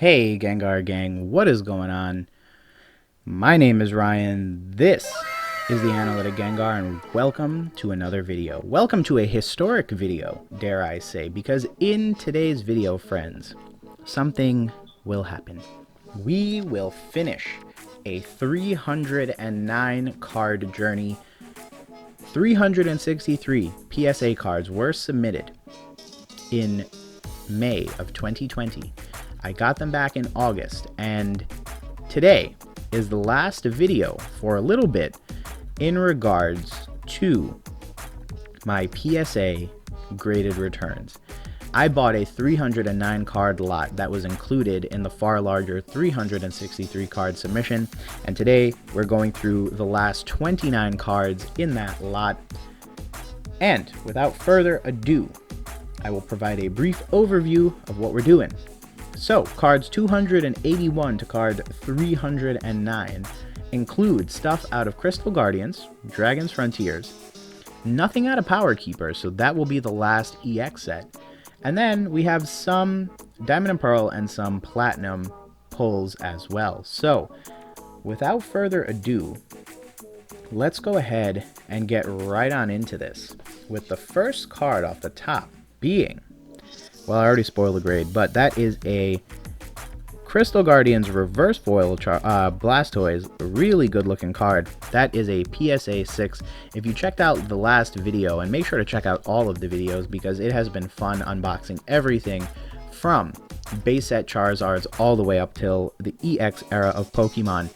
Hey Gengar Gang, what is going on? My name is Ryan, this is the Analytic Gengar, and welcome to another video. Welcome to a historic video, dare I say, because in today's video, friends, something will happen. We will finish a 309 card journey. 363 PSA cards were submitted in May of 2020. I got them back in August, and today is the last video for a little bit in regards to my PSA Graded Returns. I bought a 309 card lot that was included in the far larger 363 card submission, and today we're going through the last 29 cards in that lot. And without further ado, I will provide a brief overview of what we're doing. So, cards 281 to card 309 include stuff out of Crystal Guardians, Dragon's Frontiers, nothing out of Power Keeper, so that will be the last EX set. And then we have some Diamond and Pearl and some Platinum pulls as well. So, without further ado, let's go ahead and get right on into this, with the first card off the top being, well, I already spoiled the grade, but that is a Crystal Guardians Reverse Foil Blastoise. Really good looking card. That is a PSA 6. If you checked out the last video, and make sure to check out all of the videos because it has been fun unboxing everything from base set Charizards all the way up till the EX era of Pokemon.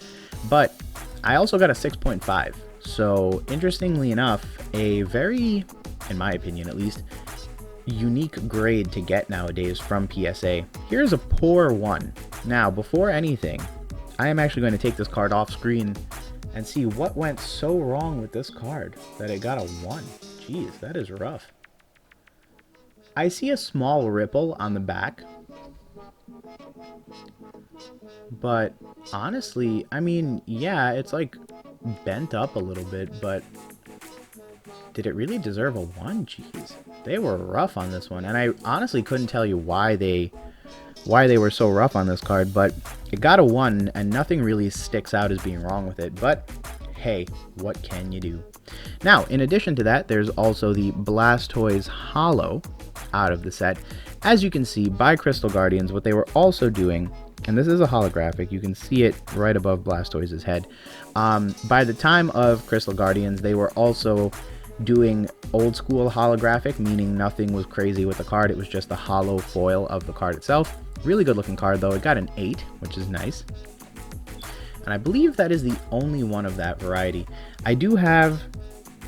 But I also got a 6.5. So interestingly enough, a very, in my opinion at least, unique grade to get nowadays from PSA. Here's a poor one. Now, before anything, I am actually going to take this card off screen and see what went so wrong with this card that it got a 1. Jeez, that is rough. I see a small ripple on the back, but honestly, I mean, yeah, it's like bent up a little bit, but did it really deserve a 1? Jeez, they were rough on this one, and I honestly couldn't tell you why they were so rough on this card, but it got a 1, and nothing really sticks out as being wrong with it, but hey, what can you do? Now, in addition to that, there's also the Blastoise Hollow out of the set. As you can see, by Crystal Guardians, what they were also doing, and this is a holographic, you can see it right above Blastoise's head. By the time of Crystal Guardians, they were also doing old school holographic, meaning nothing was crazy with the card, it was just the hollow foil of the card itself. Really good looking card though. It got an 8, which is nice, and I believe that is the only one of that variety. I do have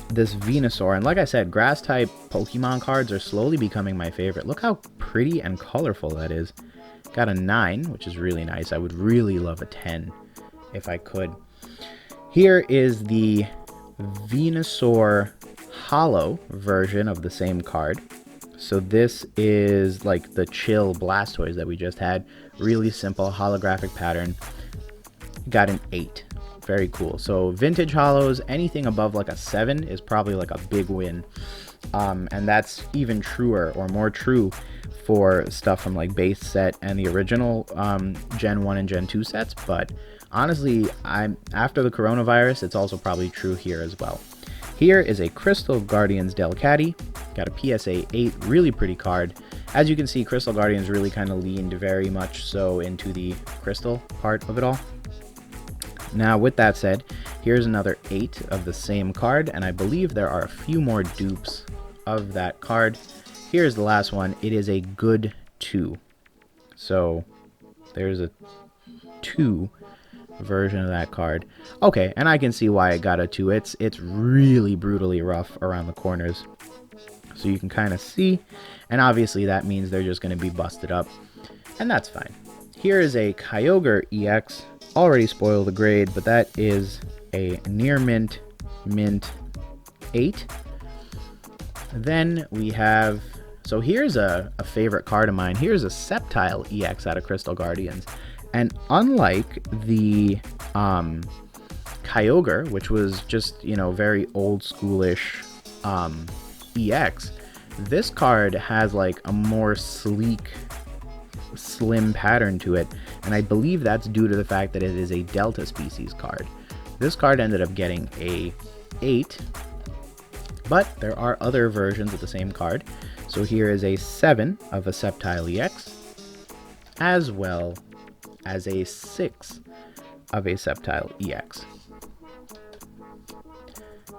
this Venusaur, and like I said, grass type Pokemon cards are slowly becoming my favorite. Look how pretty and colorful that is. Got a 9, which is really nice. I would really love a 10 if I could. Here is the Venusaur Hollow version of the same card. So this is like the chill Blastoise that we just had. Really simple holographic pattern. Got an 8. Very cool. So vintage hollows, anything above like a 7 is probably like a big win. And that's even truer or more true for stuff from like base set and the original Gen 1 and Gen 2 sets. But honestly, after the coronavirus, it's also probably true here as well. Here is a Crystal Guardians Delcatty. Got a PSA 8, really pretty card. As you can see, Crystal Guardians really kind of leaned very much so into the crystal part of it all. Now, with that said, here's another 8 of the same card, and I believe there are a few more dupes of that card. Here's the last one. It is a good 2. So there's a 2 version of that card. Okay, and I can see why it got a 2. It's really brutally rough around the corners, so you can kind of see, and obviously that means they're just going to be busted up, and that's fine. Here is a Kyogre EX. Already spoiled the grade, but that is a near mint 8. Then we have, so here's a favorite card of mine. Here's a Sceptile EX out of Crystal Guardians. And unlike the Kyogre, which was just, you know, very old schoolish EX, this card has like a more sleek slim pattern to it, and I believe that's due to the fact that it is a Delta species card. This card ended up getting a 8, but there are other versions of the same card. So here is a 7 of a Sceptile Ex, as well as a 6 of a Sceptile EX.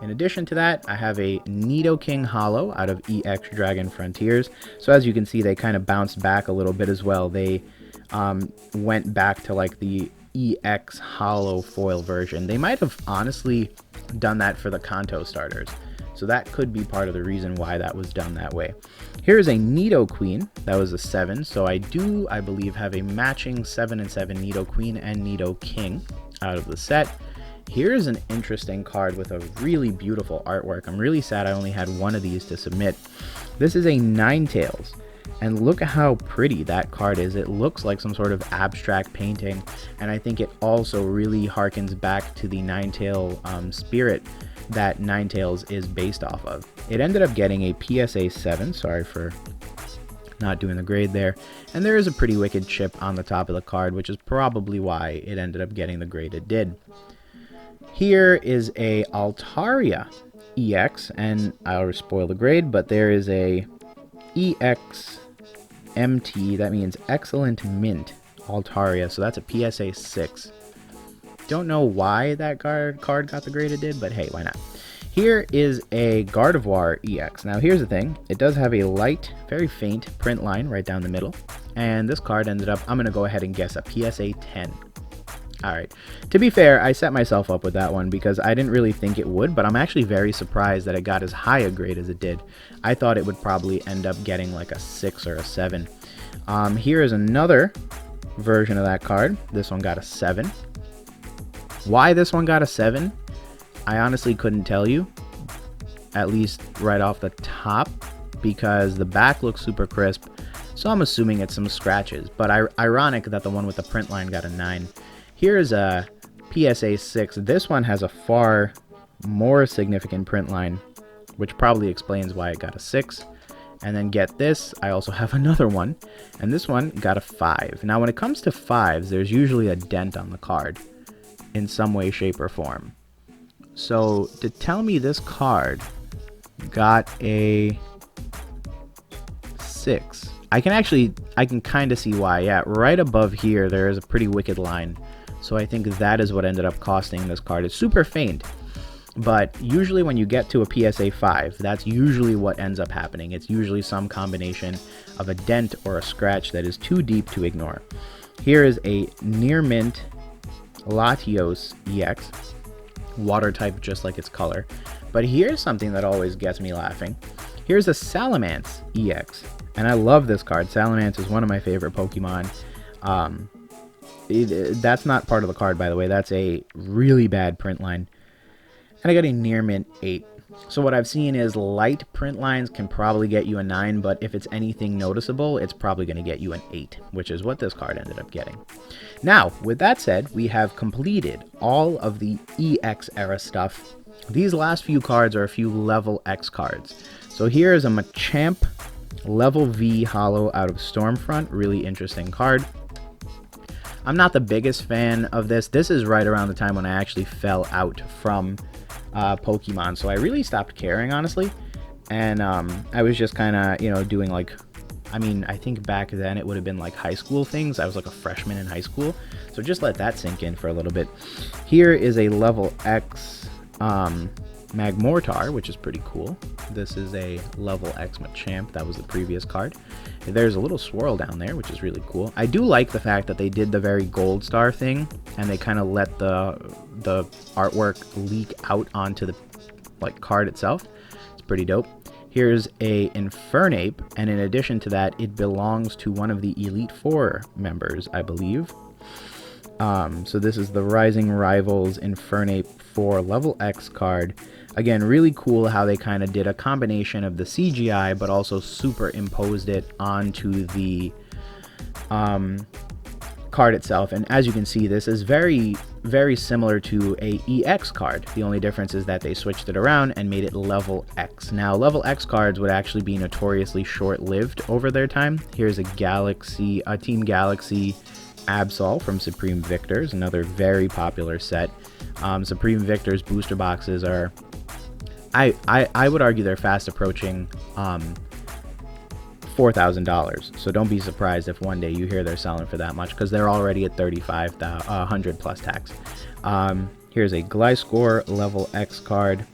In addition to that, I have a Neato Hollow out of EX Dragon Frontiers. So as you can see, they kind of bounced back a little bit as well. They went back to like the EX Hollow foil version. They might have honestly done that for the Kanto starters. So that could be part of the reason why that was done that way. Here is a Neato Queen. That was a 7. So I believe, have a matching 7 and 7 Neato Queen and Neato King out of the set. Here's an interesting card with a really beautiful artwork. I'm really sad I only had one of these to submit. This is a Ninetales, and look at how pretty that card is. It looks like some sort of abstract painting, and I think it also really harkens back to the Ninetale spirit that Ninetales is based off of. It ended up getting a PSA 7, sorry for not doing the grade there, and there is a pretty wicked chip on the top of the card, which is probably why it ended up getting the grade it did. Here is a Altaria EX, and I'll spoil the grade, but there is a EX MT, that means Excellent Mint Altaria, so that's a PSA 6. Don't know why that card got the grade it did, but hey, why not? Here is a Gardevoir EX. Now here's the thing, it does have a light, very faint print line right down the middle, and this card ended up, I'm going to go ahead and guess, a PSA 10. Alright, to be fair, I set myself up with that one because I didn't really think it would, but I'm actually very surprised that it got as high a grade as it did. I thought it would probably end up getting like a 6 or a 7. Here is another version of that card. This one got a 7. Why this one got a 7, I honestly couldn't tell you, at least right off the top, because the back looks super crisp, so I'm assuming it's some scratches, but ironic that the one with the print line got a 9. Here's a PSA 6. This one has a far more significant print line, which probably explains why it got a 6. And then get this, I also have another one, and this one got a 5. Now when it comes to 5s, there's usually a dent on the card in some way, shape, or form. So to tell me this card got a 6, I can kind of see why. Yeah, right above here there is a pretty wicked line. So I think that is what ended up costing this card. It's super faint, but usually when you get to a PSA 5, that's usually what ends up happening. It's usually some combination of a dent or a scratch that is too deep to ignore. Here is a Near Mint Latios EX, water type just like its color. But here's something that always gets me laughing. Here's a Salamence EX, and I love this card. Salamence is one of my favorite Pokemon. That's not part of the card, by the way. That's a really bad print line. And I got a Near Mint 8. So what I've seen is light print lines can probably get you a 9, but if it's anything noticeable, it's probably going to get you an 8, which is what this card ended up getting. Now, with that said, we have completed all of the EX era stuff. These last few cards are a few level X cards. So here is a Machamp level V Holo out of Stormfront. Really interesting card. I'm not the biggest fan of this. This is right around the time when I actually fell out from Pokemon, so I really stopped caring, honestly. And I was just kind of, doing like, I think back then it would have been like high school things. I was like a freshman in high school, so just let that sink in for a little bit. Here is a level X Magmortar, which is pretty cool. This is a level X Machamp. That was the previous card. There's a little swirl down there, which is really cool. I do like the fact that they did the very gold star thing, and they kind of let the artwork leak out onto the card itself. It's pretty dope. Here's a Infernape, and in addition to that, it belongs to one of the Elite Four members, I believe. So this is the Rising Rivals Infernape 4 level X card. Again, really cool how they kind of did a combination of the CGI, but also superimposed it onto the card itself. And as you can see, this is very very similar to a EX card. The only difference is that they switched it around and made it level X. Now, level X cards would actually be notoriously short-lived over their time. Here's a Team Galaxy Absol from Supreme Victors, another very popular set. Supreme Victors booster boxes are, I would argue they're fast approaching $4,000. So don't be surprised if one day you hear they're selling for that much, because they're already at 3,500 plus tax. Here's a Gliscor level X card.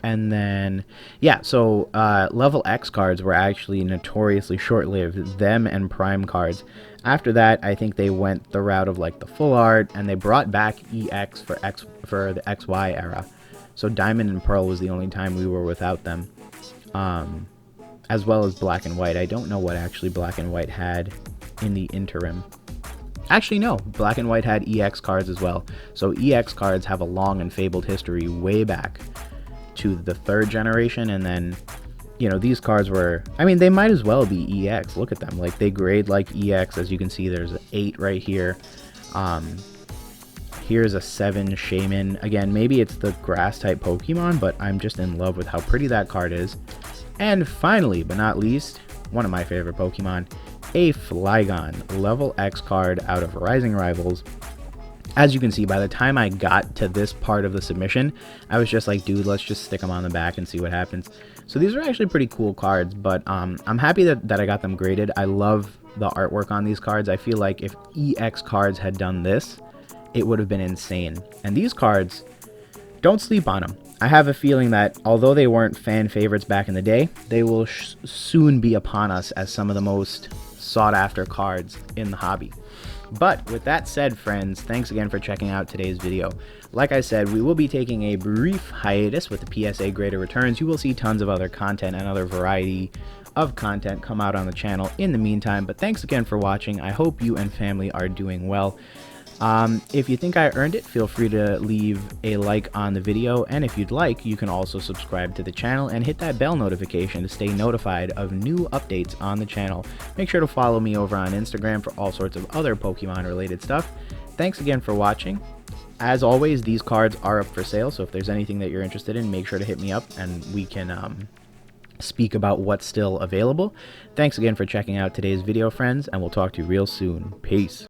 And then, yeah, so level X cards were actually notoriously short-lived, them and Prime cards. After that, I think they went the route of like the full art, and they brought back EX for the XY era. So Diamond and Pearl was the only time we were without them. As well as Black and White. I don't know what actually Black and White had in the interim. Actually, no. Black and White had EX cards as well. So EX cards have a long and fabled history way back to the 3rd generation. And then, you know, these cards were, I mean, they might as well be EX. Look at them. Like, they grade like EX. As you can see, there's an 8 right here. Here's a 7 Shaman. Again, maybe it's the grass type Pokemon, but I'm just in love with how pretty that card is. And finally, but not least, one of my favorite Pokemon, a Flygon level X card out of Rising Rivals. As you can see, by the time I got to this part of the submission, I was just like, dude, let's just stick them on the back and see what happens. So these are actually pretty cool cards, but I'm happy that I got them graded. I love the artwork on these cards. I feel like if EX cards had done this, it would have been insane. And these cards, don't sleep on them. I have a feeling that although they weren't fan favorites back in the day, they will soon be upon us as some of the most sought after cards in the hobby. But with that said, friends, thanks again for checking out today's video. Like I said, we will be taking a brief hiatus with the PSA Graded Returns. You will see tons of other content and other variety of content come out on the channel in the meantime. But thanks again for watching. I hope you and family are doing well. If you think I earned it, feel free to leave a like on the video, and if you'd like, you can also subscribe to the channel and hit that bell notification to stay notified of new updates on the channel. Make sure to follow me over on Instagram for all sorts of other Pokemon related stuff. Thanks again for watching. As always, these cards are up for sale, so if there's anything that you're interested in, make sure to hit me up and we can speak about what's still available. Thanks again for checking out today's video, friends, and we'll talk to you real soon. Peace.